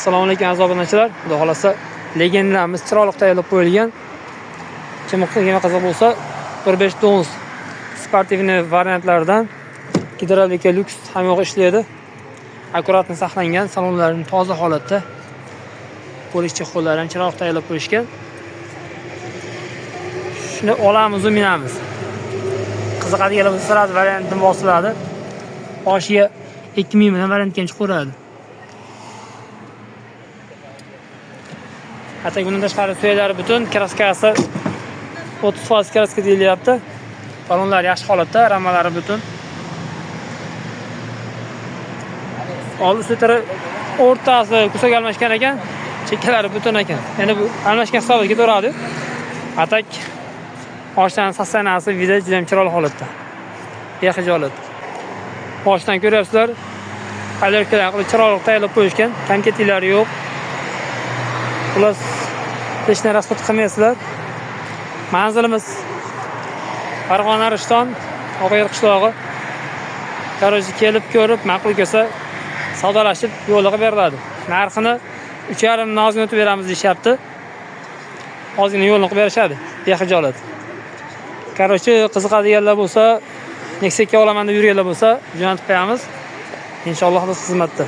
Assalomu alaykum aziz obunachilar. Xudo xolasa legendamiz chiroyli tayyorlab qo'yilgan. Kim qiziq bo'lsa 1.5 sportivniy variantlaridan gidravlika lyuks hamyoq ishlaydi. Akkuratni saqlangan, salonlarining toza holatda. Polischi qo'llarni chiroyli tayyorlab qo'yishgan. Shuni olamiz, minamiz. Qiziqadiganlar bo'lsa sirasi variantini bosiladi. Oshiga 2000 dan variantga chiqaveradi. Hatta bundan tashqari suyaklari butun, kraskasi 30% kraska deyilyapti. Balonlar yaxshi holatda, ramalari butun. Oldi sutri o'rtasi kusaga almashgan ekan, chekkalari butun ekan. Endi bu almashgan hisobiga ketaveradi. Atak oshdan sassanasi video juda ham chiroyli holatda. Bexijolat. Boshdan ko'ryapsizlar, qalerkalar qilib chiroyli tayyorlab qo'yishgan, kamketilari yo'q. Ular hech narsa rasxod qilmaysizlar. Manzilimiz Farg'ona Rishton, Oqyer qishlog'i. Qarorchi kelib ko'rib, ma'qul ko'rsa savdolashib yo'lga beriladi. Narxini 3,5 ozgina o'tib beramiz deyapti. Ozgina yo'lni qilib berishadi. Bexijolat. Qarorchi qiziqadiganlar bo'lsa, Nexia olaman deb yurganlar bo'lsa, jo'natib qo'yamiz. Inshaalloh biz xizmatda.